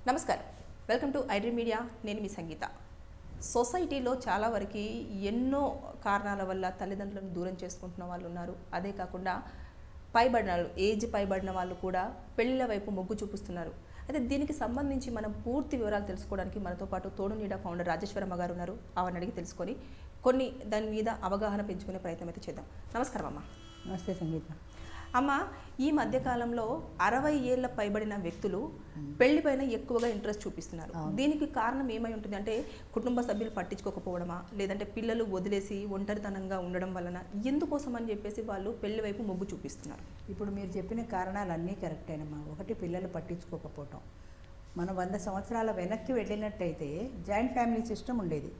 నమస్కారం, welcome to iDream media. నేను మీ సంగీత. సొసైటీలో చాలా వరకు ఎన్నో కారణాల వల్ల తల్లిదండ్రులను దూరం చేసుకుంటున్న వాళ్ళు ఉన్నారు. అదే కాకుండా ఏజ్ పైబడిన వాళ్ళు కూడా పెళ్లిళ్ళ వైపు మొగ్గు చూపిస్తున్నారు. అయితే దీనికి సంబంధించి మనం పూర్తి వివరాలు తెలుసుకోవడానికి మనతో పాటు తోడు నీడ ఫౌండర్ రాజేశ్వరమ్మ గారు ఉన్నారు. ఆవిడని అడిగి తెలుసుకొని దాని మీద అవగాహన పెంచుకునే ప్రయత్నం అయితే చేద్దాం. నమస్కారం అమ్మ. నమస్తే సంగీత. అమ్మ, ఈ మధ్యకాలంలో 60 ఏళ్ళ పైబడిన వ్యక్తులు పెళ్లిపైన ఎక్కువగా ఇంట్రెస్ట్ చూపిస్తున్నారు. దీనికి కారణం ఏమై ఉంటుంది అంటే కుటుంబ సభ్యులు పట్టించుకోకపోవడమా, లేదంటే పిల్లలు వదిలేసి ఒంటరితనంగా ఉండడం వలన, ఎందుకోసం అని చెప్పేసి వాళ్ళు పెళ్లి వైపు మొగ్గు చూపిస్తున్నారు? ఇప్పుడు మీరు చెప్పిన కారణాలన్నీ కరెక్టేనమ్మా. ఒకటి, పిల్లలు పట్టించుకోకపోవటం. మనం 100 సంవత్సరాల వెనక్కి వెళ్ళినట్టయితే జాయింట్ ఫ్యామిలీ సిస్టమ్ ఉండేది.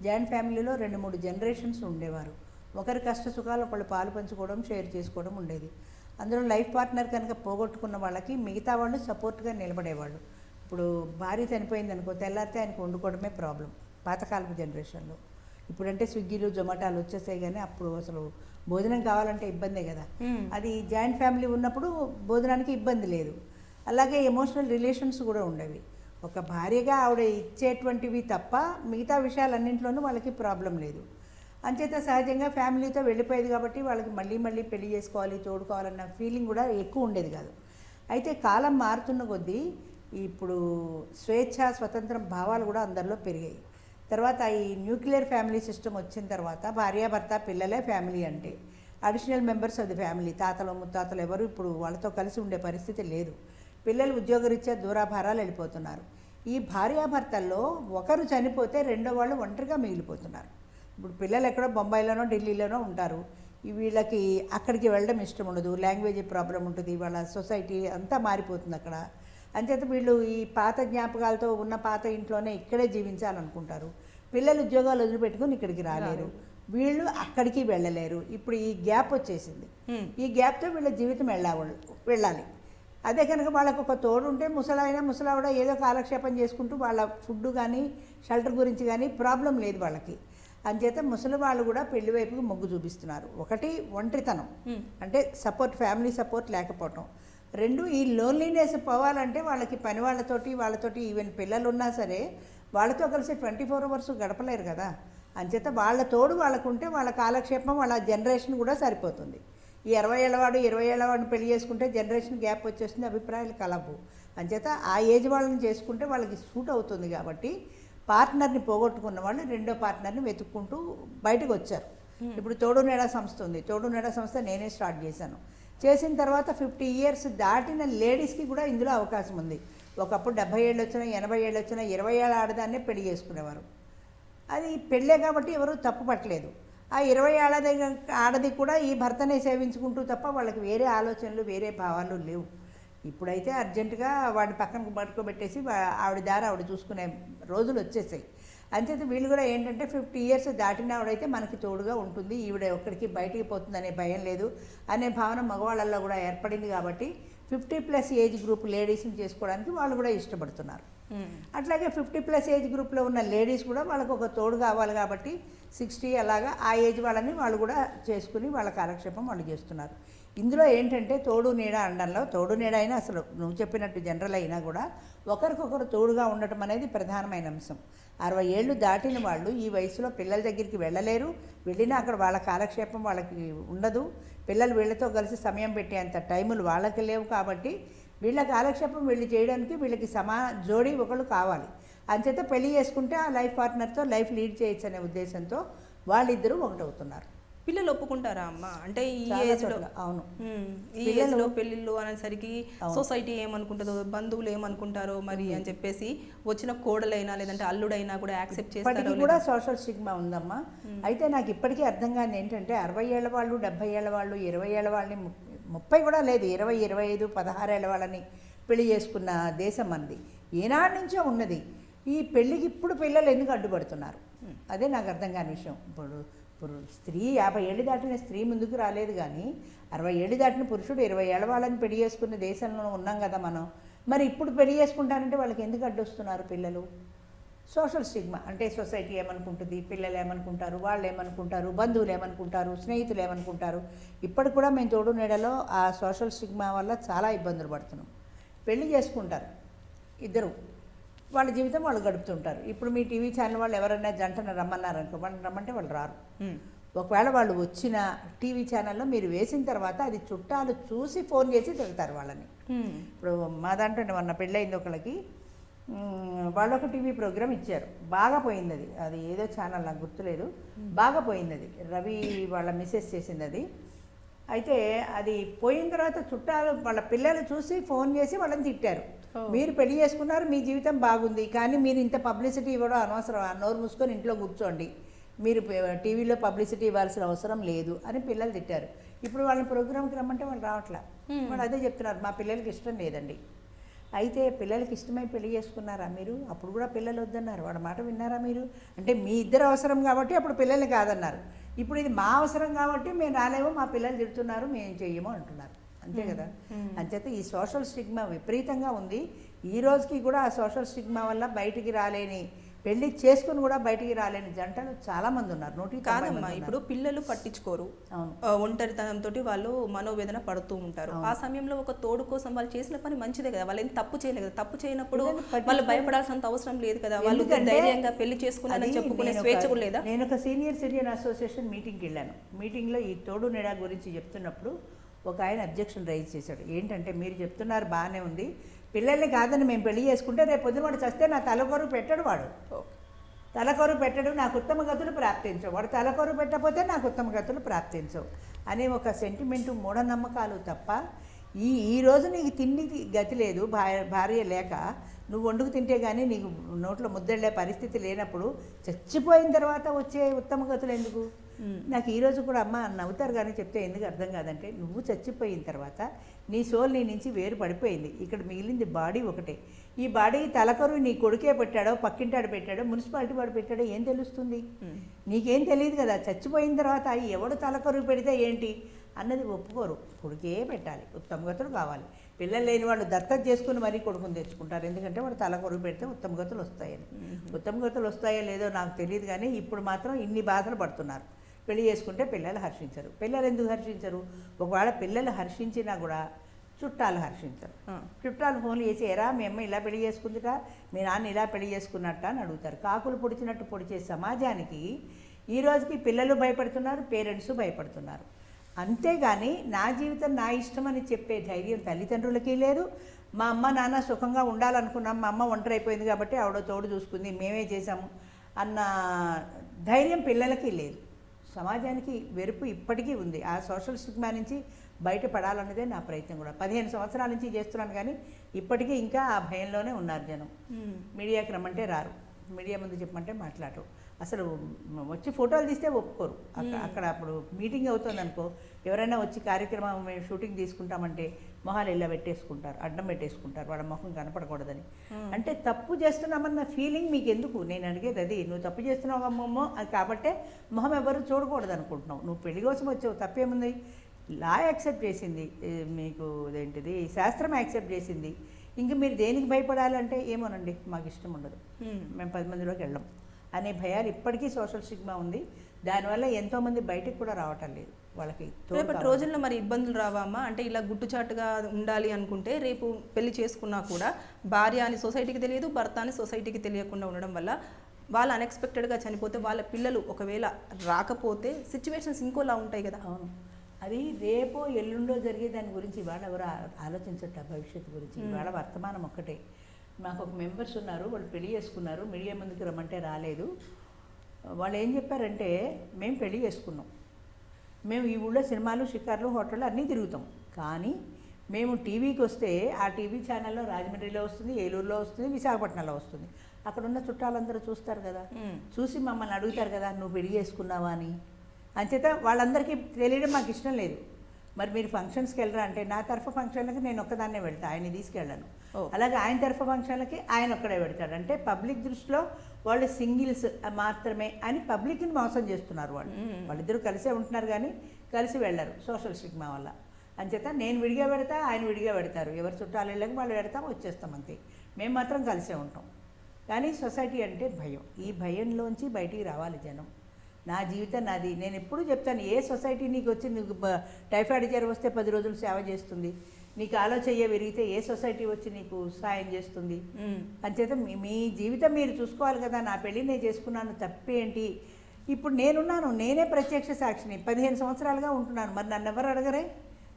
జాయింట్ ఫ్యామిలీలో 2-3 జనరేషన్స్ ఉండేవారు. ఒకరి కష్ట సుఖాలు ఒకళ్ళు పాలు పంచుకోవడం, షేర్ చేసుకోవడం ఉండేది. అందులో లైఫ్ పార్ట్నర్ కనుక పోగొట్టుకున్న వాళ్ళకి మిగతా వాళ్ళు సపోర్ట్గా నిలబడేవాళ్ళు. ఇప్పుడు భార్య చనిపోయింది అనుకో, తెల్లారితే ఆయనకు వండుకోవడమే ప్రాబ్లం పాతకాలపు జనరేషన్లో. ఇప్పుడంటే స్విగ్గీలు, జొమాటోలు వచ్చేసాయి, కానీ అప్పుడు అసలు భోజనం కావాలంటే ఇబ్బందే కదా. అది జాయింట్ ఫ్యామిలీ ఉన్నప్పుడు భోజనానికి ఇబ్బంది లేదు. అలాగే ఎమోషనల్ రిలేషన్స్ కూడా ఉండేవి. ఒక భార్యగా ఆవిడ ఇచ్చేటువంటివి తప్ప మిగతా విషయాలన్నింటిలోనూ వాళ్ళకి ప్రాబ్లం లేదు. అంచేత సహజంగా ఫ్యామిలీతో వెళ్ళిపోయేది కాబట్టి వాళ్ళకి మళ్ళీ పెళ్లి చేసుకోవాలి, తోడుకోవాలన్న ఫీలింగ్ కూడా ఎక్కువ ఉండేది కాదు. అయితే కాలం మారుతున్న కొద్దీ ఇప్పుడు స్వేచ్ఛ, స్వతంత్రం భావాలు కూడా అందరిలో పెరిగాయి. తర్వాత ఈ న్యూక్లియర్ ఫ్యామిలీ సిస్టమ్ వచ్చిన తర్వాత భార్యాభర్త, పిల్లలే ఫ్యామిలీ అంటే additional members of the family, తాతలు ముత్తాతలు ఎవరు ఇప్పుడు వాళ్ళతో కలిసి ఉండే పరిస్థితి లేదు. పిల్లలు ఉద్యోగరీత్యా దూరాభారాలు వెళ్ళిపోతున్నారు. ఈ భార్యాభర్తల్లో ఒకరు చనిపోతే రెండో వాళ్ళు ఒంటరిగా మిగిలిపోతున్నారు. ఇప్పుడు పిల్లలు ఎక్కడో బొంబాయిలోనో ఢిల్లీలోనో ఉంటారు. వీళ్ళకి అక్కడికి వెళ్ళడం ఇష్టం ఉండదు, లాంగ్వేజ్ ప్రాబ్లం ఉంటుంది, వాళ్ళ సొసైటీ అంతా మారిపోతుంది అక్కడ. అంచేత వీళ్ళు ఈ పాత జ్ఞాపకాలతో ఉన్న పాత ఇంట్లోనే ఇక్కడే జీవించాలనుకుంటారు. పిల్లలు ఉద్యోగాలు వదిలిపెట్టుకుని ఇక్కడికి రాలేరు, వీళ్ళు అక్కడికి వెళ్ళలేరు. ఇప్పుడు ఈ గ్యాప్ వచ్చేసింది. ఈ గ్యాప్తో వీళ్ళ జీవితం వెళ్ళాలి. అదే కనుక వాళ్ళకు ఒక తోడు ఉంటే ముసలావిడ ఏదో కాలక్షేపం చేసుకుంటూ వాళ్ళ ఫుడ్ కానీ షెల్టర్ గురించి కానీ ప్రాబ్లం లేదు వాళ్ళకి. అంచేత ముసలి వాళ్ళు కూడా పెళ్లి వైపుకి మొగ్గు చూపిస్తున్నారు. ఒకటి, ఒంటరితనం అంటే సపోర్ట్, ఫ్యామిలీ సపోర్ట్ లేకపోవటం. 2, ఈ లోన్లీనెస్ పోవాలంటే వాళ్ళకి పని వాళ్ళతోటి ఈవెన్ పిల్లలు ఉన్నా సరే వాళ్ళతో కలిసి 24 అవర్స్ గడపలేరు కదా. అంచేత వాళ్ళ తోడు వాళ్ళకుంటే వాళ్ళ కాలక్షేపం, వాళ్ళ జనరేషన్ కూడా సరిపోతుంది. ఈ 60 ఏళ్ళవాడు 20 ఏళ్ళవాడిని పెళ్లి చేసుకుంటే జనరేషన్ గ్యాప్ వచ్చేస్తుంది, అభిప్రాయాలు కలవు. అంచేత ఆ ఏజ్ వాళ్ళని చేసుకుంటే వాళ్ళకి సూట్ అవుతుంది. కాబట్టి పార్ట్నర్ని పోగొట్టుకున్న వాళ్ళు రెండో పార్ట్నర్ని వెతుక్కుంటూ బయటకు వచ్చారు. ఇప్పుడు తోడు నీడ సంస్థ ఉంది. తోడు నీడ సంస్థ నేనే స్టార్ట్ చేశాను. చేసిన తర్వాత 50 ఇయర్స్ దాటిన లేడీస్కి కూడా ఇందులో అవకాశం ఉంది. ఒకప్పుడు 70 ఏళ్ళు వచ్చినా, 80 ఏళ్ళు వచ్చినా 20 ఏళ్ళ ఆడదాన్నే పెళ్లి చేసుకునేవారు. అది పెళ్ళే కాబట్టి ఎవరు తప్పు పట్టలేదు. ఆ 20 ఏళ్ళ ఆడది కూడా ఈ భర్తనే సేవించుకుంటూ తప్ప వాళ్ళకి వేరే ఆలోచనలు, వేరే భావాలు లేవు. ఇప్పుడైతే అర్జెంటుగా వాడిని పక్కనకు పట్టుకోబెట్టేసి ఆవిడ దారి ఆవిడ చూసుకునే రోజులు వచ్చేసాయి. అంచేత వీళ్ళు కూడా ఏంటంటే 50 ఇయర్స్ దాటిన ఆవిడైతే మనకి తోడుగా ఉంటుంది, ఈవిడ ఒక్కడికి బయటికి పోతుంది అనే భయం లేదు అనే భావన మగవాళ్ళల్లో కూడా ఏర్పడింది. కాబట్టి 50+ ఏజ్ గ్రూప్ లేడీస్ని చేసుకోవడానికి వాళ్ళు కూడా ఇష్టపడుతున్నారు. అట్లాగే 50+ ఏజ్ గ్రూప్లో ఉన్న లేడీస్ కూడా వాళ్ళకు ఒక తోడు కావాలి కాబట్టి 60 అలాగా ఆ ఏజ్ వాళ్ళని వాళ్ళు కూడా చేసుకుని వాళ్ళ కాలక్షేపం వాళ్ళు చేస్తున్నారు. ఇందులో ఏంటంటే తోడు నీడ అనడంలో, తోడు నీడ అయినా అసలు నువ్వు చెప్పినట్టు జనరల్ అయినా కూడా ఒకరికొకరు తోడుగా ఉండటం అనేది ప్రధానమైన అంశం. 60 ఏళ్ళు దాటిన వాళ్ళు ఈ వయసులో పిల్లల దగ్గరికి వెళ్ళలేరు. వెళ్ళినా అక్కడ వాళ్ళ కాలక్షేపం వాళ్ళకి ఉండదు. పిల్లలు వీళ్ళతో కలిసి సమయం పెట్టేంత టైములు వాళ్ళకి లేవు. కాబట్టి వీళ్ళ కాలక్షేపం వీళ్ళు చేయడానికి వీళ్ళకి జోడీ ఒకళ్ళు కావాలి. అంచేత పెళ్లి చేసుకుంటే ఆ లైఫ్ పార్ట్నర్తో లైఫ్ లీడ్ చేయొచ్చు అనే ఉద్దేశంతో వాళ్ళిద్దరూ ఒకటవుతున్నారు. పిల్లలు ఒప్పుకుంటారా అమ్మ? అంటే ఈ ఏజ్లో, అవును, ఈ ఏజ్లో పెళ్ళిళ్ళు అనేసరికి సొసైటీ ఏమనుకుంటుందో, బంధువులు ఏమనుకుంటారో మరి అని చెప్పేసి వచ్చిన కోడలైనా లేదంటే అల్లుడైనా కూడా యాక్సెప్ట్ చేస్తారు కూడా సోషల్ స్టిగ్మా ఉందమ్మా. అయితే నాకు ఇప్పటికీ అర్థం కాని ఏంటంటే 60 ఏళ్ళ వాళ్ళు, 70 ఏళ్ళ వాళ్ళు, 20 ఏళ్ళ వాళ్ళని, 30 కూడా లేదు, 20, 25, 16 ఏళ్ళ వాళ్ళని పెళ్లి చేసుకున్న దేశం మనది. ఏనాటి నుంచో ఉన్నది. ఈ పెళ్ళికి ఇప్పుడు పిల్లలు ఎందుకు అడ్డుపడుతున్నారు? అదే నాకు అర్థం కాని విషయం. ఇప్పుడు స్త్రీ 50 ఏళ్ళు దాటిన స్త్రీ ముందుకు రాలేదు, కానీ 60 ఏళ్ళు దాటిన పురుషుడు 20 ఏళ్ళ వాళ్ళని పెళ్లి చేసుకున్న దేశంలో ఉన్నాం కదా మనం. మరి ఇప్పుడు పెళ్లి చేసుకుంటారంటే వాళ్ళకి ఎందుకు అడ్డొస్తున్నారు పిల్లలు? సోషల్ స్టిగ్మా అంటే సొసైటీ ఏమనుకుంటుంది, పిల్లలు ఏమనుకుంటారు, వాళ్ళు ఏమనుకుంటారు, బంధువులు ఏమనుకుంటారు, స్నేహితులు ఏమనుకుంటారు. ఇప్పటికి కూడా మేము తోడు నీడలో ఆ సోషల్ స్టిగ్మా వల్ల చాలా ఇబ్బందులు పడుతున్నాం. పెళ్లి చేసుకుంటారు ఇద్దరు, వాళ్ళ జీవితం వాళ్ళు గడుపుతుంటారు. ఇప్పుడు మీ టీవీ ఛానల్ వాళ్ళు ఎవరైనా జంటను రమ్మన్నారనుకో, వాళ్ళని రమ్మంటే వాళ్ళు రారు. ఒకవేళ వాళ్ళు వచ్చిన టీవీ ఛానల్లో మీరు వేసిన తర్వాత అది చుట్టాలు చూసి ఫోన్ చేసి తిడతారు వాళ్ళని. ఇప్పుడు మా దాంట్లో మొన్న పెళ్ళయింది ఒకళ్ళకి, వాళ్ళు ఒక టీవీ ప్రోగ్రామ్ ఇచ్చారు, బాగా పోయింది అది. అది ఏదో ఛానల్ నాకు గుర్తులేదు, బాగా పోయింది అది. రవి వాళ్ళ మిస్సెస్ చేసింది అది. అయితే అది పోయిన తర్వాత చుట్టాలు వాళ్ళ పిల్లలు చూసి ఫోన్ చేసి వాళ్ళని తిట్టారు. మీరు పెళ్లి చేసుకున్నారు, మీ జీవితం బాగుంది, కానీ మీరు ఇంత పబ్లిసిటీ ఇవ్వడం అనవసరం, నోరు మూసుకొని ఇంట్లో కూర్చోండి, మీరు టీవీలో పబ్లిసిటీ ఇవ్వాల్సిన అవసరం లేదు అని పిల్లలు తిట్టారు. ఇప్పుడు వాళ్ళని ప్రోగ్రామ్కి రమ్మంటే వాళ్ళు రావట్లా. వాళ్ళు అదే చెప్తున్నారు, మా పిల్లలకి ఇష్టం లేదండి. అయితే పిల్లలకి ఇష్టమై పెళ్లి చేసుకున్నారా మీరు? అప్పుడు కూడా పిల్లలు వద్దన్నారు, వాళ్ళ మాట విన్నారా మీరు? అంటే మీ ఇద్దరు అవసరం కాబట్టి అప్పుడు పిల్లల్ని కాదన్నారు. ఇప్పుడు ఇది మా అవసరం కాబట్టి మేము రాలేమో, మా పిల్లలు తిడుతున్నారు, మేము చెయ్యమో అంటున్నారు. అంతే కదా. అంచేత ఈ సోషల్ స్టిగ్మా విపరీతంగా ఉంది. ఈ రోజుకి కూడా ఆ సోషల్ స్టిగ్మా వల్ల బయటికి రాలేని, పెళ్లి చేసుకుని కూడా బయటికి రాలేని జంటలు చాలా మంది ఉన్నారు. కాదమ్మా, ఇప్పుడు పిల్లలు పట్టించుకోరు, ఒంటరితనంతో వాళ్ళు మనోవేదన పడుతూ ఉంటారు. ఆ సమయంలో ఒక తోడు కోసం వాళ్ళు చేసిన పని మంచిదే కదా, వాళ్ళు ఏం తప్పు చేయలేదు కదా. తప్పు చేయనప్పుడు వాళ్ళు భయపడాల్సినంత అవసరం లేదు కదా, వాళ్ళు ధైర్యంగా పెళ్లి చేసుకున్నారని చెప్పుకునే స్వేచ్ఛ కూడా లేదా? నేను ఒక సీనియర్ సిటిజన్ అసోసియేషన్ మీటింగ్కి వెళ్ళాను. మీటింగ్లో ఈ తోడు నీడా గురించి చెప్తున్నప్పుడు ఒక ఆయన అబ్జెక్షన్ రైజ్ చేశాడు. ఏంటంటే, మీరు చెప్తున్నారు బాగానే ఉంది, పిల్లల్ని కాదని మేము పెళ్లి చేసుకుంటే రేపు పొద్దున వాడు చస్తే నా తలకొరు పెట్టడు, వాడు తలకొరు పెట్టడు, నాకు ఉత్తమ గతులు ప్రాప్తించవు, వాడు తలకొరు పెట్టకపోతే నాకు ఉత్తమ గతులు ప్రాప్తించవు అనే ఒక సెంటిమెంటు, మూఢనమ్మకాలు తప్ప ఈ రోజు నీకు తిండికి గతి లేదు, భార్య లేక నువ్వు వండుకు తింటే కానీ నీకు నోట్లో ముద్దెళ్ళే పరిస్థితి లేనప్పుడు చచ్చిపోయిన తర్వాత వచ్చే ఉత్తమ గతులు ఎందుకు? నాకు ఈరోజు కూడా అమ్మ నవ్వుతారు కానీ చెప్తే ఎందుకు అర్థం కాదంటే, నువ్వు చచ్చిపోయిన తర్వాత నీ సోల్ నీ నుంచి వేరు పడిపోయింది, ఇక్కడ మిగిలింది బాడీ ఒకటే. ఈ బాడీ తలకరు నీ కొడుకే పెట్టాడో, పక్కింటాడు పెట్టాడో, మున్సిపాలిటీ వాడు పెట్టాడో ఏం తెలుస్తుంది? నీకేం తెలియదు కదా. చచ్చిపోయిన తర్వాత ఎవడు తలకరు పెడితే ఏంటి అన్నది ఒప్పుకోరు. కొడుకే పెట్టాలి, ఉత్తమగతులు కావాలి. పిల్లలు లేని వాళ్ళు దత్తత చేసుకుని మరీ కొడుకుని తెచ్చుకుంటారు, ఎందుకంటే వాడు తలకొరుగు పెడితే ఉత్తమగతులు వస్తాయని. ఉత్తమగతులు వస్తాయో లేదో నాకు తెలియదు, కానీ ఇప్పుడు మాత్రం ఇన్ని బాధలు పడుతున్నారు. పెళ్లి చేసుకుంటే పిల్లలు హర్షించరు. పిల్లలు ఎందుకు హర్షించరు? ఒకవేళ పిల్లలు హర్షించినా కూడా చుట్టాలు హర్షించరు. చుట్టాలు ఫోన్లు చేసి, ఎరా మీ అమ్మ ఇలా పెళ్లి చేసుకుందిరా, మీ నాన్న ఇలా పెళ్లి చేసుకున్నట్ట అని అడుగుతారు. కాకులు పొడిచినట్టు పొడిచే సమాజానికి ఈ రోజుకి పిల్లలు భయపడుతున్నారు, పేరెంట్స్ భయపడుతున్నారు. అంతేగాని నా జీవితం నా ఇష్టం అని చెప్పే ధైర్యం తల్లిదండ్రులకి లేదు. మా అమ్మ నాన్న సుఖంగా ఉండాలనుకున్నాం, మా అమ్మ ఒంటరి అయిపోయింది కాబట్టి ఆవిడ తోడు చూసుకుంది, మేమే చేసాము అన్న ధైర్యం పిల్లలకి లేదు. సమాజానికి వెరుపు ఇప్పటికీ ఉంది. ఆ సోషల్ స్టిగ్మా నుంచి బయటపడాలన్నదే నా ప్రయత్నం కూడా. 15 సంవత్సరాల నుంచి చేస్తున్నాను, కానీ ఇప్పటికీ ఇంకా ఆ భయంలోనే ఉన్నారు జనం. మీడియాకి రమ్మంటే రారు, మీడియా ముందు చెప్పమంటే మాట్లాడరు, అసలు వచ్చి ఫోటోలు తీస్తే ఒప్పుకోరు. అక్కడ అప్పుడు మీటింగ్ అవుతుంది అనుకో, ఎవరైనా వచ్చి కార్యక్రమం మేము షూటింగ్ తీసుకుంటామంటే మొహాలు ఇలా పెట్టేసుకుంటారు, అడ్డం పెట్టేసుకుంటారు, వాళ్ళ మొహం కనపడకూడదని. అంటే తప్పు చేస్తున్నామన్న ఫీలింగ్ మీకు ఎందుకు? నేను అడిగేది అది. నువ్వు తప్పు చేస్తున్నావు అమ్మమ్మో అది కాబట్టే మొహం ఎవరు చూడకూడదు అనుకుంటున్నావు. నువ్వు పెళ్లి కోసం వచ్చావు, తప్పేముంది? లా యాక్సెప్ట్ చేసింది, మీకు ఇదేంటిది శాస్త్రం యాక్సెప్ట్ చేసింది, ఇంక మీరు దేనికి భయపడాలంటే ఏమోనండి మాకు ఇష్టం ఉండదు, మేము 10 మందిలోకి వెళ్ళాం అనే భయాలు ఇప్పటికీ సోషల్ స్టిగ్మా ఉంది. దానివల్ల ఎంతోమంది బయటకు కూడా రావటం లేదు. వాళ్ళకి రేపటి రోజుల్లో మరి ఇబ్బందులు రావమ్మా? అంటే ఇలా గుట్టుచాటుగా ఉండాలి అనుకుంటే రేపు పెళ్లి చేసుకున్నా కూడా భార్య అని సొసైటీకి తెలియదు, భర్త అని సొసైటీకి తెలియకుండా ఉండడం వల్ల వాళ్ళు అన్ఎక్స్పెక్టెడ్గా చనిపోతే వాళ్ళ పిల్లలు ఒకవేళ రాకపోతే సిచ్యువేషన్స్ ఇంకోలా ఉంటాయి కదా. అవును, అది రేపో ఎల్లుండో జరిగే దాని గురించి ఇవాళ ఎవరు ఆలోచించట భవిష్యత్తు గురించి. ఇవాళ వర్తమానం ఒక్కటే. మాకు ఒక మెంబర్స్ ఉన్నారు, వాళ్ళు పెళ్లి చేసుకున్నారు, మీడియా ముందుకు రమ్మంటే రాలేదు. వాళ్ళు ఏం చెప్పారంటే, మేము పెళ్లి చేసుకున్నాం, మేము ఈ ఊళ్ళో సినిమాలు, షికార్లు, హోటళ్ళు అన్నీ తిరుగుతాం, కానీ మేము టీవీకి వస్తే ఆ టీవీ ఛానల్లో రాజమండ్రిలో వస్తుంది, ఏలూరులో వస్తుంది, విశాఖపట్నంలో వస్తుంది. అక్కడ ఉన్న చుట్టాలందరూ చూస్తారు కదా, చూసి మమ్మల్ని అడుగుతారు కదా నువ్వు పెళ్లి చేసుకున్నావా అని. అంచేత వాళ్ళందరికీ తెలియడం మాకు ఇష్టం లేదు. మరి మీరు ఫంక్షన్స్కి వెళ్ళరా అంటే, నా తరఫు ఫంక్షన్లకి నేను ఒక్కదాన్నే వెళ్తాను, ఆయన్ని తీసుకెళ్ళాను. అలాగే ఆయన తరఫు ఫంక్షన్లకి ఆయన ఒక్కడే పెడతాడు. అంటే పబ్లిక్ దృష్టిలో వాళ్ళు సింగిల్స్ మాత్రమే అని పబ్లిక్ని మోసం చేస్తున్నారు వాళ్ళు. వాళ్ళిద్దరూ కలిసే ఉంటున్నారు కానీ కలిసి వెళ్ళరు సోషల్ స్టిగ్మా వల్ల. అంచేత నేను విడిగా పెడతా, ఆయన విడిగా పెడతారు, ఎవరు చుట్టాలు వెళ్ళక వాళ్ళు పెడతాం, వచ్చేస్తాం అంతే. మేము మాత్రం కలిసే ఉంటాం. కానీ సొసైటీ అంటే భయం. ఈ భయంలోంచి బయటికి రావాలి జనం. నా జీవితం నాది. నేను ఎప్పుడూ చెప్తాను, ఏ సొసైటీ నీకు వచ్చి నీకు టైఫాయిడ్ జ్వరం వస్తే 10 రోజులు సేవ చేస్తుంది, నీకు ఆలో చెయ్య విరిగితే ఏ సొసైటీ వచ్చి నీకు సాయం చేస్తుంది? అంచేత మీ జీవితం మీరు చూసుకోవాలి కదా. నా పెళ్ళి నేను చేసుకున్నాను, తప్పేంటి? ఇప్పుడు నేనున్నాను, నేనే ప్రత్యక్ష సాక్షిని, 15 సంవత్సరాలుగా ఉంటున్నాను. మరి నన్ను ఎవరు అడగరే?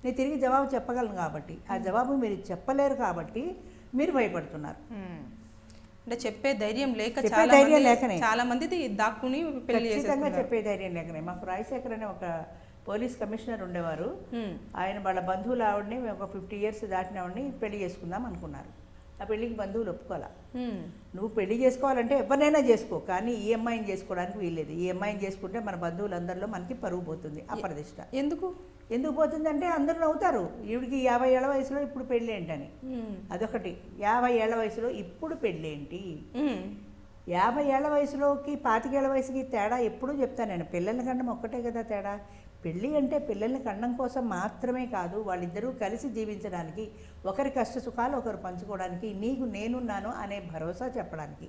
నేను తిరిగి జవాబు చెప్పగలను కాబట్టి. ఆ జవాబు మీరు చెప్పలేరు కాబట్టి మీరు భయపడుతున్నారు. అంటే చెప్పే ధైర్యం లేక చాలా మంది దాక్కుని పెళ్లి ఖచ్చితంగా చెప్పే ధైర్యం లేకనే. మాకు రాజశేఖర్ అనే ఒక పోలీస్ కమిషనర్ ఉండేవారు. ఆయన వాళ్ళ బంధువులు ఆవిడని, ఒక 50 years దాటిన ఆవిడని పెళ్లి చేసుకుందాం అనుకున్నారు. ఆ పెళ్ళికి బంధువులు ఒప్పుకోవాలా. నువ్వు పెళ్లి చేసుకోవాలంటే ఎవరినైనా చేసుకో, కానీ ఈ అమ్మాయిని చేసుకోవడానికి వీల్లేదు. ఈ అమ్మాయిని చేసుకుంటే మన బంధువులందరిలో మనకి పరువు పోతుంది, అప్రదిష్ట. ఎందుకు పోతుందంటే అందరూ నవ్వుతారు, ఈవిడికి 50 ఏళ్ల వయసులో ఇప్పుడు పెళ్ళి ఏంటని. అదొకటి. 50 ఏళ్ల వయసులో ఇప్పుడు పెళ్ళేంటి? 50 ఏళ్ల వయసులోకి 25 ఏళ్ల వయసుకి తేడా ఎప్పుడూ చెప్తాను నేను. పిల్లల్ని కనడం ఒక్కటే కదా తేడా. పెళ్ళి అంటే పిల్లల్ని కనడం కోసం మాత్రమే కాదు, వాళ్ళిద్దరూ కలిసి జీవించడానికి, ఒకరి కష్ట సుఖాలు ఒకరు పంచుకోవడానికి, నీకు నేనున్నాను అనే భరోసా చెప్పడానికి.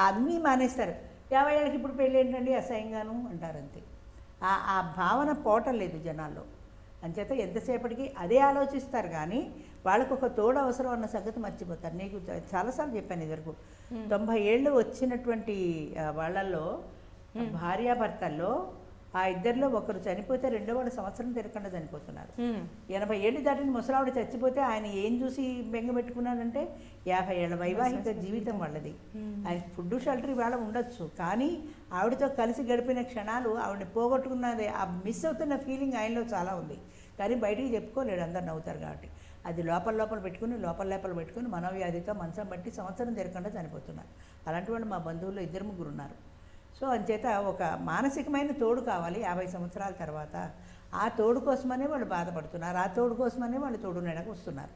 అన్నీ మానేస్తారు. 50 ఏళ్ళకి ఇప్పుడు పెళ్ళి ఏంటండి అసహ్యంగాను అంటారంతే. ఆ భావన పోవటం జనాల్లో. అంచేత ఎంతసేపటికి అదే ఆలోచిస్తారు, కానీ వాళ్ళకు ఒక తోడు అవసరం అన్న సంగతి మర్చిపోతారు. నీకు చాలాసార్లు చెప్పాను ఇదివరకు, 90 ఏళ్ళు వచ్చినటువంటి వాళ్ళల్లో భార్యాభర్తల్లో ఆ ఇద్దరిలో ఒకరు చనిపోతే రెండో వాడు సంవత్సరం తిరగకుండా చనిపోతున్నారు. 80 ఏళ్ళు దాటిన ముసలావిడ చచ్చిపోతే ఆయన ఏం చూసి బెంగ పెట్టుకున్నాడంటే 50 ఏళ్ల వైవాహిక జీవితం వాళ్ళది. ఆయన ఫుడ్ షెల్టర్ ఇవాళ ఉండొచ్చు, కానీ ఆవిడతో కలిసి గడిపిన క్షణాలు ఆవిడని పోగొట్టుకున్నది, ఆ మిస్ అవుతున్న ఫీలింగ్ ఆయనలో చాలా ఉంది. కానీ బయటికి చెప్పుకోలేడు, అందరు నవ్వుతారు కాబట్టి. అది లోపల పెట్టుకుని మనోవ్యాధితో మంచం బట్టి సంవత్సరం తిరగకుండా చనిపోతున్నారు. అలాంటి వాళ్ళు మా బంధువుల్లో 2-3 ఉన్నారు. సో అంచేత ఒక మానసికమైన తోడు కావాలి 50 సంవత్సరాల తర్వాత. ఆ తోడు కోసమనే వాళ్ళు బాధపడుతున్నారు, ఆ తోడు కోసమనే వాళ్ళు తోడు నెడకు వస్తున్నారు.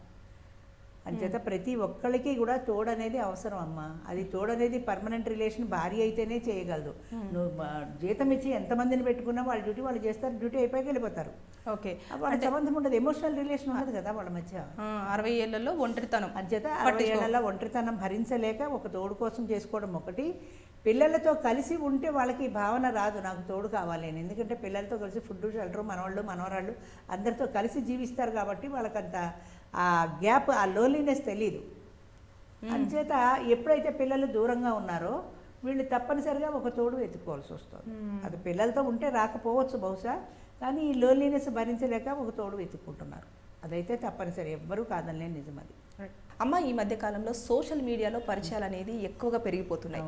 అంచేత ప్రతి ఒక్కరికి కూడా తోడు అనేది అవసరం అమ్మా. అది తోడు అనేది పర్మనెంట్ రిలేషన్ భార్య అయితేనే చేయగలదు. నువ్వు జీతం ఇచ్చి ఎంతమందిని పెట్టుకున్నా వాళ్ళ డ్యూటీ వాళ్ళు చేస్తారు, డ్యూటీ అయిపోయి వెళ్ళిపోతారు. ఓకే, వాళ్ళ సంబంధం ఉండదు, ఎమోషనల్ రిలేషన్ ఉండదు కదా వాళ్ళ మధ్య. 60 ఏళ్లలో ఒంటరితనం. అంచేత 60 ఏళ్లలో ఒంటరితనం భరించలేక ఒక తోడు కోసం చేసుకోవడం ఒకటి. పిల్లలతో కలిసి ఉంటే వాళ్ళకి భావన రాదు, నాకు తోడు కావాలి అని. ఎందుకంటే పిల్లలతో కలిసి ఫుడ్ షెల్టర్, మనవాళ్ళు మనవరాళ్ళు అందరితో కలిసి జీవిస్తారు కాబట్టి వాళ్ళకంత ఆ గ్యాప్, ఆ లోన్లీనెస్ తెలీదు. అంచేత ఎప్పుడైతే పిల్లలు దూరంగా ఉన్నారో వీళ్ళు తప్పనిసరిగా ఒక తోడు వెతుక్కోవాల్సి వస్తుంది. అది పిల్లలతో ఉంటే రాకపోవచ్చు బహుశా, కానీ ఈ లోన్లీనెస్ భరించలేక ఒక తోడు వెతుక్కుంటున్నారు. అదైతే తప్పనిసరి, ఎవ్వరూ కాదనిలేని నిజం అది. అమ్మ, ఈ మధ్య కాలంలో సోషల్ మీడియాలో పరిచయాలు అనేది ఎక్కువగా పెరిగిపోతున్నాయి.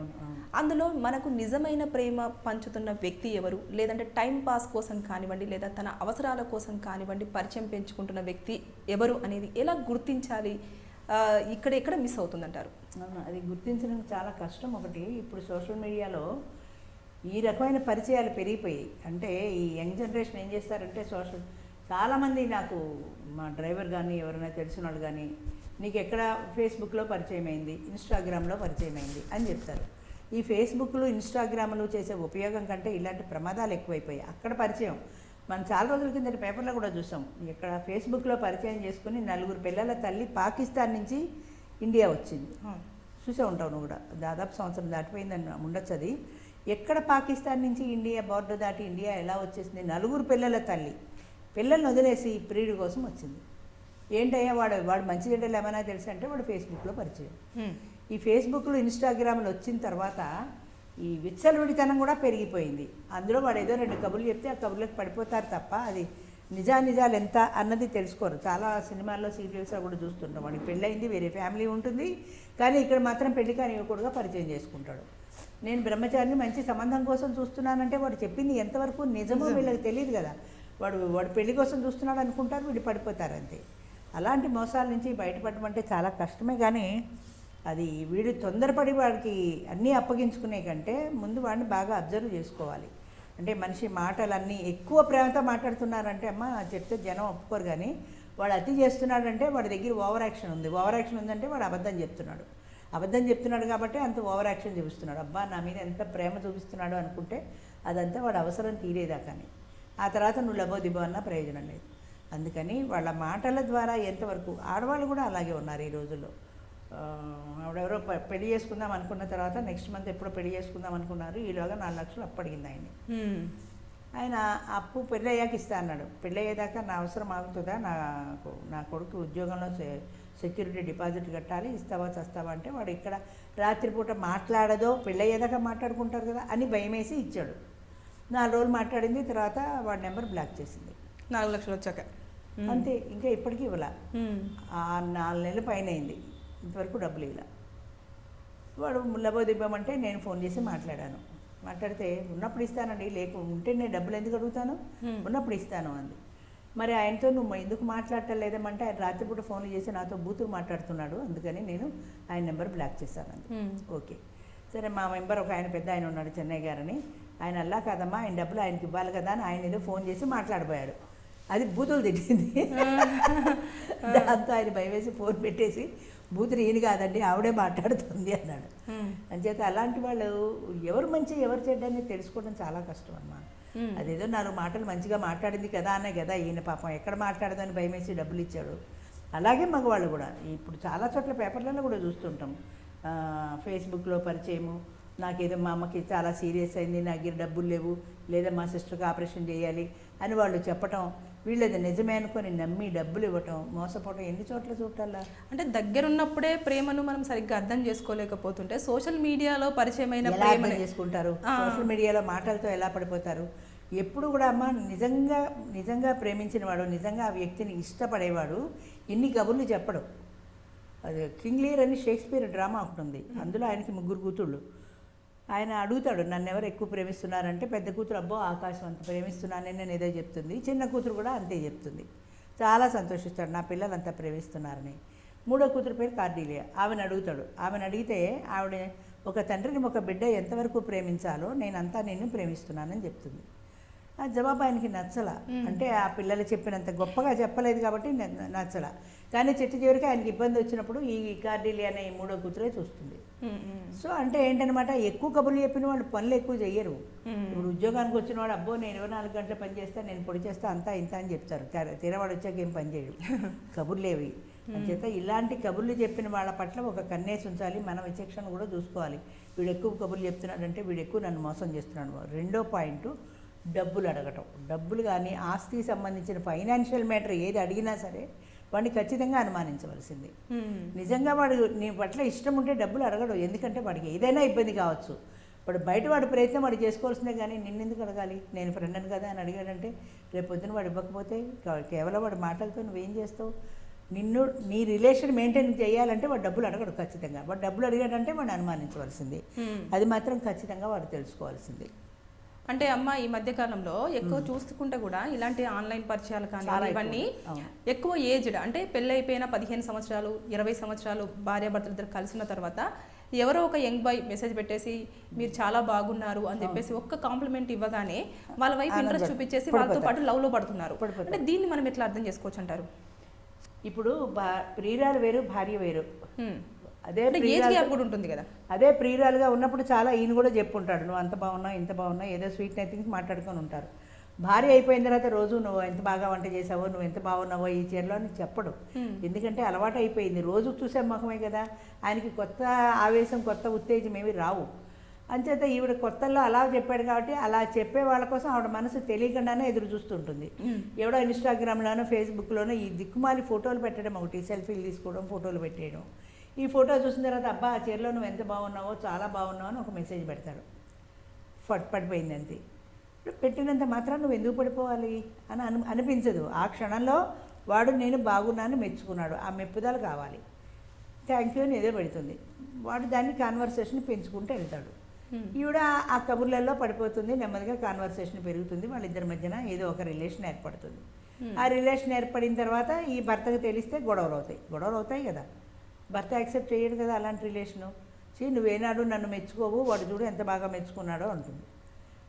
అందులో మనకు నిజమైన ప్రేమ పంచుతున్న వ్యక్తి ఎవరు, లేదంటే టైం పాస్ కోసం కానివ్వండి, లేదా తన అవసరాల కోసం కానివ్వండి పరిచయం పెంచుకుంటున్న వ్యక్తి ఎవరు అనేది ఎలా గుర్తించాలి? ఎక్కడ మిస్ అవుతుందంటారు? అది గుర్తించడం చాలా కష్టం. ఒకటి, ఇప్పుడు సోషల్ మీడియాలో ఈ రకమైన పరిచయాలు పెరిగిపోయాయి. అంటే ఈ యంగ్ జనరేషన్ ఏం చేస్తారంటే చాలామంది, నాకు మా డ్రైవర్ కానీ ఎవరైనా తెలిసిన వాళ్ళు కానీ, నీకు ఎక్కడ ఫేస్బుక్లో పరిచయం అయింది, ఇన్స్టాగ్రామ్లో పరిచయం అయింది అని చెప్తారు. ఈ ఫేస్బుక్లు ఇన్స్టాగ్రామ్లు చేసే ఉపయోగం కంటే ఇలాంటి ప్రమాదాలు ఎక్కువైపోయాయి. అక్కడ పరిచయం మనం చాలా రోజుల కింద పేపర్లో కూడా చూసాం. ఇక్కడ ఫేస్బుక్లో పరిచయం చేసుకుని 4 పిల్లల తల్లి పాకిస్తాన్ నుంచి ఇండియా వచ్చింది. చూసే ఉంటావు నువ్వు కూడా, దాదాపు సంవత్సరం దాటిపోయిందని ఉండొచ్చు అది. ఎక్కడ పాకిస్తాన్ నుంచి ఇండియా బోర్డర్ దాటి ఇండియా ఎలా వచ్చేసింది? 4 పిల్లల తల్లి పిల్లల్ని వదిలేసి ప్రియుడి కోసం వచ్చింది. ఏంటయ్యా వాడు మంచి చెడ్డలు ఏమైనా తెలుసు అంటే వాడు ఫేస్బుక్లో పరిచయం. ఈ ఫేస్బుక్లో ఇన్స్టాగ్రామ్లో వచ్చిన తర్వాత ఈ విచ్చలవిడితనం కూడా పెరిగిపోయింది. అందులో వాడు ఏదో 2 కబుర్లు చెప్తే ఆ కబుర్లకు పడిపోతారు తప్ప అది నిజాలు ఎంత అన్నది తెలుసుకోరు. చాలా సినిమాల్లో సీరియల్స్లో కూడా చూస్తుంటాం, వాడికి పెళ్ళయింది, వేరే ఫ్యామిలీ ఉంటుంది, కానీ ఇక్కడ మాత్రం పెళ్లి కాని యువకుడుగా పరిచయం చేసుకుంటాడు. నేను బ్రహ్మచారిని మంచి సంబంధం కోసం చూస్తున్నానంటే వాడు చెప్పింది ఎంతవరకు నిజమో వీళ్ళకి తెలియదు కదా. వాడు పెళ్లి కోసం చూస్తున్నాడు అనుకుంటారు, వీడు పడిపోతారు అంతే. అలాంటి మోసాల నుంచి బయటపడమంటే చాలా కష్టమే, కానీ అది వీడు తొందరపడి వాడికి అన్నీ అప్పగించుకునే కంటే ముందు వాడిని బాగా అబ్జర్వ్ చేసుకోవాలి. అంటే మనిషి మాటలన్నీ ఎక్కువ ప్రేమతో మాట్లాడుతున్నారంటే అమ్మ చెప్తే జనం ఒప్పుకోరు, కానీ వాడు అతి చేస్తున్నాడంటే వాడి దగ్గర ఓవర్ యాక్షన్ ఉందంటే వాడు అబద్ధం చెప్తున్నాడు కాబట్టి అంత ఓవర్ యాక్షన్ చూపిస్తున్నాడు. అబ్బా నా మీద ఎంత ప్రేమ చూపిస్తున్నాడు అనుకుంటే అదంతా వాడు అవసరం తీరేదాకాని, ఆ తర్వాత నువ్వు లబోదిబో అన్న ప్రయోజనం లేదు. అందుకని వాళ్ళ మాటల ద్వారా ఎంతవరకు, ఆడవాళ్ళు కూడా అలాగే ఉన్నారు ఈ రోజుల్లో. ఆవిడెవరో పెళ్లి చేసుకుందాం అనుకున్న తర్వాత నెక్స్ట్ మంత్ ఎప్పుడో పెళ్లి చేసుకుందాం అనుకున్నారు. ఈలోగా 4 లక్షలు అప్పు అడిగింది ఆయన్ని. ఆయన అప్పు పెళ్ళి అయ్యాక ఇస్తా అన్నాడు. పెళ్ళి అయ్యేదాకా నా అవసరం ఆగుతుందా, నా కొడుకు ఉద్యోగంలో సెక్యూరిటీ డిపాజిట్ కట్టాలి, ఇస్తావా చస్తావా అంటే వాడు ఇక్కడ రాత్రిపూట మాట్లాడదో, పెళ్ళి అయ్యేదాకా మాట్లాడుకుంటారు కదా అని భయమేసి ఇచ్చాడు. 4 రోజులు మాట్లాడింది, తర్వాత వాడి నెంబర్ బ్లాక్ చేసింది. 4 లక్షలు వచ్చాక అంతే, ఇంకా ఇప్పటికీ ఇవ్వాల. 4 నెలల పైన అయింది, ఇంతవరకు డబ్బులు ఇలా. వాడు ముల్లబోదివ్వమంటే నేను ఫోన్ చేసి మాట్లాడితే ఉన్నప్పుడు ఇస్తానండి, ఉంటే నేను డబ్బులు ఎందుకు అడుగుతాను, ఉన్నప్పుడు ఇస్తాను అంది. మరి ఆయనతో నువ్వు ఎందుకు మాట్లాడటం లేదమంటే ఆయన రాత్రిపూట ఫోన్లు చేసి నాతో బూతులు మాట్లాడుతున్నాడు, అందుకని నేను ఆయన నెంబర్ బ్లాక్ చేశాను అంది. ఓకే సరే, మా మెంబర్ ఒక ఆయన పెద్ద ఆయన ఉన్నాడు చెన్నై గారని, ఆయన అలా కాదమ్మా ఆయన డబ్బులు ఆయనకి ఇవ్వాలి కదా అని ఆయన ఏదో ఫోన్ చేసి మాట్లాడిపోయాడు. అది బూతులు తిట్టింది. దాంతో ఆయన భయవేసి ఫోన్ పెట్టేసి బూతులు ఈయన కాదండి ఆవిడే మాట్లాడుతుంది అన్నాడు. అంచేత అలాంటి వాళ్ళు ఎవరు మంచి ఎవరు చెడ్డని తెలుసుకోవడం చాలా కష్టం అమ్మా. అదేదో 4 మాటలు మంచిగా మాట్లాడింది కదా అనే కదా ఈయన పాపం ఎక్కడ మాట్లాడదని భయమేసి డబ్బులు ఇచ్చాడు. అలాగే మగవాళ్ళు కూడా ఇప్పుడు చాలా చోట్ల పేపర్లలో కూడా చూస్తుంటాం, ఫేస్బుక్లో పరిచయము, నాకేదో మా అమ్మకి చాలా సీరియస్ అయింది, నా దగ్గర డబ్బులు లేవు, లేదా మా సిస్టర్కి ఆపరేషన్ చేయాలి అని వాళ్ళు చెప్పటం, వీళ్ళది నిజమే అనుకొని నమ్మి డబ్బులు ఇవ్వటం, మోసపోవటం ఎన్ని చోట్ల చూడాలా. అంటే దగ్గరున్నప్పుడే ప్రేమను మనం సరిగ్గా అర్థం చేసుకోలేకపోతుంటే సోషల్ మీడియాలో పరిచయమైన ఎలా అర్థం చేసుకుంటారు, సోషల్ మీడియాలో మాటలతో ఎలా పడిపోతారు. ఎప్పుడు కూడా అమ్మ నిజంగా ప్రేమించిన వాడు, నిజంగా ఆ వ్యక్తిని ఇష్టపడేవాడు ఇన్ని కబుర్లు చెప్పడు. అది కింగ్ లీర్ అని షేక్స్పియర్ డ్రామా ఒకటి ఉంది, అందులో ఆయనకి 3 కూతుళ్ళు. ఆయన అడుగుతాడు నన్ను ఎవరు ఎక్కువ ప్రేమిస్తున్నారంటే పెద్ద కూతురు అబ్బో ఆకాశం అంత ప్రేమిస్తున్నానని నేను ఏదో చెప్తుంది, చిన్న కూతురు కూడా అంతే చెప్తుంది. చాలా సంతోషిస్తాడు నా పిల్లలు అంతా ప్రేమిస్తున్నారని. 3వ కూతురు పేరు కార్డీలియా, ఆమెను అడుగుతాడు. ఆమెను అడిగితే ఆవిడ ఒక తండ్రిని ఒక బిడ్డ ఎంతవరకు ప్రేమించాలో నేనంతా నిన్ను ప్రేమిస్తున్నానని చెప్తుంది. ఆ జవాబు ఆయనకి నచ్చల. అంటే ఆ పిల్లలు చెప్పినంత గొప్పగా చెప్పలేదు కాబట్టి నచ్చల. కానీ చివరికి ఆయనకి ఇబ్బంది వచ్చినప్పుడు ఈ కార్డీలియా అనే 3వ కూతురే చూస్తుంది. సో అంటే ఏంటనమాట, ఎక్కువ కబుర్లు చెప్పిన వాళ్ళు పనులు ఎక్కువ చెయ్యరు. ఇప్పుడు ఉద్యోగానికి వచ్చిన వాడు అబ్బో నేను 24 గంటలు పని చేస్తా, నేను పొడి చేస్తా, అంతా ఇంత అని చెప్తారు. తీరవాడు వచ్చాక ఏం పని చేయడు, కబుర్లేవి. అంచేత ఇలాంటి కబుర్లు చెప్పిన వాళ్ళ పట్ల ఒక కన్నేసి ఉంచాలి. మన విచక్షణ కూడా చూసుకోవాలి. వీడు ఎక్కువ కబుర్లు చెప్తున్నాడంటే వీడు ఎక్కువ నన్ను మోసం చేస్తున్నాడు. 2వ పాయింట్ డబ్బులు అడగటం. డబ్బులు కానీ ఆస్తికి సంబంధించిన ఫైనాన్షియల్ మ్యాటర్ ఏది అడిగినా సరే వాడిని ఖచ్చితంగా అనుమానించవలసింది. నిజంగా వాడు నీ పట్ల ఇష్టం ఉంటే డబ్బులు అడగడు, ఎందుకంటే వాడికి ఏదైనా ఇబ్బంది కావచ్చు. వాడు బయట వాడి ప్రయత్నం వాడు చేసుకోవాల్సిందే, కానీ నిన్నెందుకు అడగాలి, నేను ఫ్రెండ్ని కదా అని అడిగాడంటే రేపు పొద్దున వాడు ఇవ్వకపోతే కేవలం వాడి మాటలతో నువ్వేం చేస్తావు. నీ రిలేషన్ మెయింటైన్ చేయాలంటే వాడు డబ్బులు అడగడు ఖచ్చితంగా. వాడు డబ్బులు అడిగాడంటే వాడిని అనుమానించవలసింది. అది మాత్రం ఖచ్చితంగా వాడు తెలుసుకోవాల్సింది. అంటే అమ్మ ఈ మధ్య కాలంలో ఎక్కువ చూసుకుంటే కూడా ఇలాంటి ఆన్లైన్ పరిచయాలు కానీ ఇవన్నీ ఎక్కువ ఏజ్డ్, అంటే పెళ్ళి అయిపోయిన 15 సంవత్సరాలు 20 సంవత్సరాలు భార్యాభర్తలు ఇద్దరు కలిసిన తర్వాత ఎవరో ఒక యంగ్ బాయ్ మెసేజ్ పెట్టేసి మీరు చాలా బాగున్నారు అని చెప్పేసి ఒక్క కాంప్లిమెంట్ ఇవ్వగానే వాళ్ళ వైపు ఇంట్రెస్ట్ చూపించేసి వాళ్ళతో పాటు లవ్లో పడుతున్నారు. అంటే దీన్ని మనం ఎట్లా అర్థం చేసుకోవచ్చు అంటారు? ఇప్పుడు ప్రియురాలు వేరు, భార్య వేరు. అదే కూడా ఉంటుంది కదా. అదే ప్రియురాలుగా ఉన్నప్పుడు చాలా ఈయన కూడా చెప్పుంటాడు, నువ్వు అంత బాగున్నావు ఇంత బాగున్నావు, ఏదో స్వీట్ నైథింగ్స్ మాట్లాడుకొని ఉంటారు. భార్య అయిపోయిన తర్వాత రోజు నువ్వు ఎంత బాగా వంట చేసావో, నువ్వు ఎంత బాగున్నావో ఈ చీరలో అని చెప్పడు. ఎందుకంటే అలవాటు అయిపోయింది, రోజు చూసే ముఖమే కదా. ఆయనకి కొత్త ఆవేశం, కొత్త ఉత్తేజం ఏమి రావు. అంచేత ఈవిడ కొత్తల్లో అలా చెప్పాడు కాబట్టి అలా చెప్పే వాళ్ళ కోసం ఆవిడ మనసు తెలియకుండానే ఎదురు చూస్తుంటుంది. ఎవడో ఇన్స్టాగ్రామ్లోనో ఫేస్బుక్లోనో ఈ దిక్కుమాలి ఫోటోలు పెట్టడం ఒకటి, సెల్ఫీలు తీసుకోవడం, ఫోటోలు పెట్టేయడం. ఈ ఫోటో చూసిన తర్వాత అబ్బా ఆ చీరలో నువ్వు ఎంత బాగున్నావో, చాలా బాగున్నావు అని ఒక మెసేజ్ పెడతాడు. పడిపోయింది అంతే. పెట్టినంత మాత్రం నువ్వు ఎందుకు పడిపోవాలి అని అనిపించదు. ఆ క్షణంలో వాడు నేను బాగున్నాను మెచ్చుకున్నాడు, ఆ మెప్పుదల కావాలి. థ్యాంక్ యూ అని ఏదో పెడుతుంది. వాడు దాన్ని కాన్వర్సేషన్ పెంచుకుంటూ వెళ్తాడు. ఈవిడ ఆ కబుర్లలో పడిపోతుంది. నెమ్మదిగా కాన్వర్సేషన్ పెరుగుతుంది. వాళ్ళిద్దరి మధ్యన ఏదో ఒక రిలేషన్ ఏర్పడుతుంది. ఆ రిలేషన్ ఏర్పడిన తర్వాత ఈ భర్తకు తెలిస్తే గొడవలు అవుతాయి కదా. భర్త యాక్సెప్ట్ చేయడు కదా అలాంటి రిలేషను. నువ్వేనాడు నన్ను మెచ్చుకోవు, వాడు చూడు ఎంత బాగా మెచ్చుకున్నాడో అంటుంది.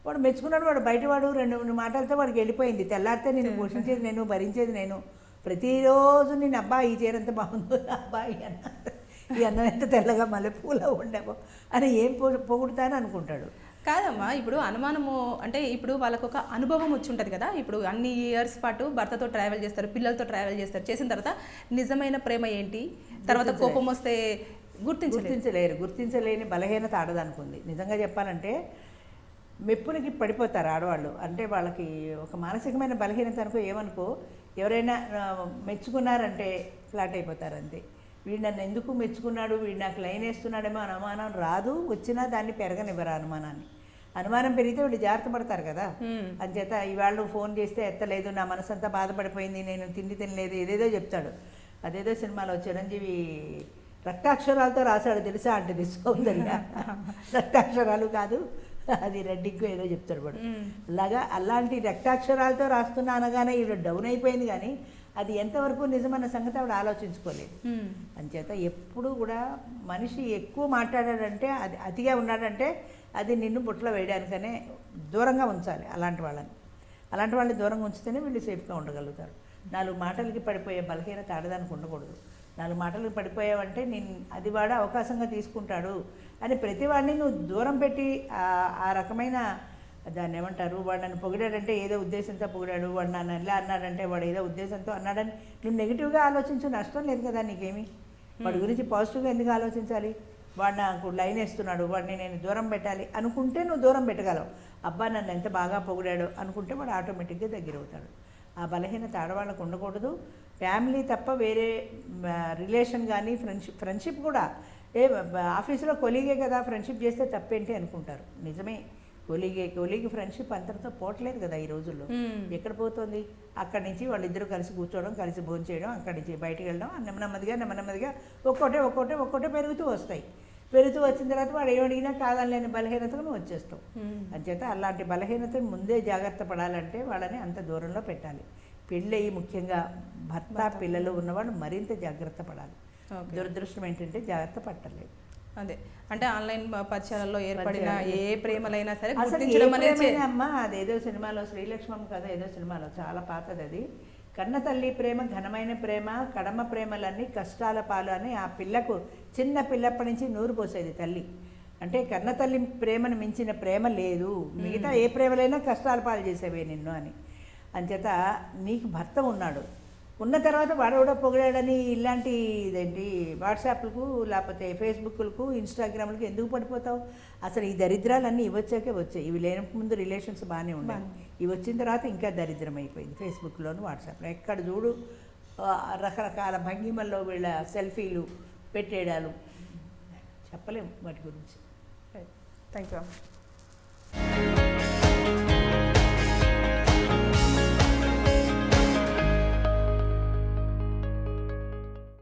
వాడు మెచ్చుకున్నాడు, వాడు బయటవాడు 2 మాటలతో వాడికి వెళ్ళిపోయింది. తెల్లారితే నేను పోషించేది నేను, భరించేది నేను. ప్రతిరోజు నేను అబ్బా ఈ చీర ఎంత బాగుందో, అబ్బా ఈ అన్నం ఎంత తెల్లగా మల్లెపూల ఉండేవో అని ఏం పొగుడుతానని అనుకుంటాడు. కాదమ్మా, ఇప్పుడు అనుమానము అంటే ఇప్పుడు వాళ్ళకు ఒక అనుభవం వచ్చి ఉంటుంది కదా. ఇప్పుడు అన్ని ఇయర్స్ పాటు భర్తతో ట్రావెల్ చేస్తారు, పిల్లలతో ట్రావెల్ చేస్తారు, చేసిన తర్వాత నిజమైన ప్రేమ ఏంటి, తర్వాత కోపం వస్తే గుర్తించలేని బలహీనత ఆడదనుకుంది. నిజంగా చెప్పాలంటే మెప్పునికి పడిపోతారు ఆడవాళ్ళు. అంటే వాళ్ళకి ఒక మానసికమైన బలహీనత అనుకో, ఏమనుకో, ఎవరైనా మెచ్చుకున్నారంటే ఫ్లాట్ అయిపోతారు అంతే. వీడు నన్ను ఎందుకు మెచ్చుకున్నాడు, వీడు నాకు లైన్ వేస్తున్నాడేమో అని అనుమానం రాదు, వచ్చినా దాన్ని పెరగనివ్వరు అనుమానాన్ని. అనుమానం పెరిగితే వీళ్ళు జాగ్రత్త పడతారు కదా. అంచేత ఇవాళ ఫోన్ చేస్తే ఎత్తలేదు, నా మనసు అంతా బాధపడిపోయింది, నేను తిండి తినలేదు, ఏదేదో చెప్తాడు. అదేదో సినిమాలో చిరంజీవి రక్తాక్షరాలతో రాశాడు తెలుసా అంటే సౌందర్య. రక్తాక్షరాలు కాదు, అది రెడ్డిక్కో ఏదో చెప్తాడు వాడు. అలాంటి రక్తాక్షరాలతో రాస్తున్నా అనగానే ఈవిడ డౌన్ అయిపోయింది. కానీ అది ఎంతవరకు నిజమన్న సంగతి ఆవిడ ఆలోచించుకోలేదు. అంచేత ఎప్పుడు కూడా మనిషి ఎక్కువ మాట్లాడాడంటే, అది అతిగా ఉన్నాడంటే అది నిన్ను బుట్టలో వేయడానికనే దూరంగా ఉంచాలి. అలాంటి వాళ్ళని దూరంగా ఉంచితేనే వీళ్ళు సేఫ్గా ఉండగలుగుతారు. 4 మాటలకి పడిపోయే బలహీనత ఆడదానికి ఉండకూడదు. 4 మాటలకు పడిపోయావంటే అది వాడు అవకాశంగా తీసుకుంటాడు అని ప్రతివాడిని నువ్వు దూరం పెట్టి ఆ రకమైన దాన్ని ఏమంటారు, వాడు నన్ను పొగిడాడంటే ఏదో ఉద్దేశంతో పొగిడాడు, వాడు నన్ను ఎలా అన్నాడంటే వాడు ఏదో ఉద్దేశంతో అన్నాడని నువ్వు నెగిటివ్గా ఆలోచించు, నష్టం లేదు కదా నీకేమి. వాడి గురించి పాజిటివ్గా ఎందుకు ఆలోచించాలి? వాడు నాకు లైన్ వేస్తున్నాడు, వాడిని నేను దూరం పెట్టాలి అనుకుంటే నువ్వు దూరం పెట్టగలవు. అబ్బా నన్ను ఎంత బాగా పొగిడాడు అనుకుంటే వాడు ఆటోమేటిక్గా దగ్గరవుతాడు. ఆ బలహీనత ఆడవాళ్ళకు ఉండకూడదు. ఫ్యామిలీ తప్ప వేరే రిలేషన్ కానీ ఫ్రెండ్షిప్ కూడా ఆఫీసులో కొలీగే కదా ఫ్రెండ్షిప్ చేస్తే తప్పేంటి అనుకుంటారు. నిజమే, కొలీగ్ ఫ్రెండ్షిప్ అంతటితో పోవట్లేదు కదా ఈ రోజుల్లో. ఎక్కడ పోతుంది? అక్కడి నుంచి వాళ్ళిద్దరూ కలిసి కూర్చోవడం, కలిసి భోజనం చేయడం, అక్కడి నుంచి బయటికి వెళ్ళడం, నెమ్మదిగా ఒక్కొక్కటే పెరుగుతూ వస్తాయి. పెరుగుతూ వచ్చిన తర్వాత వాడు ఏమడిగినా కాదనలేని బలహీనతకు నువ్వు వచ్చేస్తావు. అంచేత అలాంటి బలహీనతను ముందే జాగ్రత్త పడాలంటే వాళ్ళని అంత దూరంలో పెట్టాలి. పెళ్ళయి ముఖ్యంగా భర్త పిల్లలు ఉన్నవాడు మరింత జాగ్రత్త పడాలి. దురదృష్టం ఏంటంటే జాగ్రత్త పట్టలేదు. అదే అంటే ఆన్లైన్ పరిచయాలలో ఏర్పడిన ఏ ప్రేమలైనా సరే అమ్మా, అదేదో సినిమాలో శ్రీలక్ష్మమ్మ కదా ఏదో సినిమాలో చాలా పాతది అది. కన్న తల్లి ప్రేమ ఘనమైన ప్రేమ, కడమ ప్రేమలన్నీ కష్టాల పాలు అని ఆ పిల్లకు చిన్న పిల్లప్పటి నుంచి నూరు పోసేది తల్లి. అంటే కన్న తల్లి ప్రేమను మించిన ప్రేమ లేదు, మిగతా ఏ ప్రేమలైనా కష్టాల పాలు చేసేవే నిన్ను అని. అంచేత నీకు భర్త ఉన్నాడు, ఉన్న తర్వాత వాడెవడో పొగిడాడని ఇలాంటి ఇదేంటి వాట్సాప్లకు లేకపోతే ఫేస్బుక్లకు ఇన్స్టాగ్రామ్లకు ఎందుకు పడిపోతావు? అసలు ఈ దరిద్రాలన్నీ ఇవచ్చాకే వచ్చాయి. ఇవి లేని ముందు రిలేషన్స్ బాగానే ఉన్నాయి, ఇవి వచ్చిన తర్వాత ఇంకా దరిద్రం అయిపోయింది. ఫేస్బుక్లోను వాట్సాప్లో ఎక్కడ చూడు రకరకాల భంగిమల్లో వీళ్ళ సెల్ఫీలు పెట్టేయడాలు, చెప్పలేము వాటి గురించి. Thank you.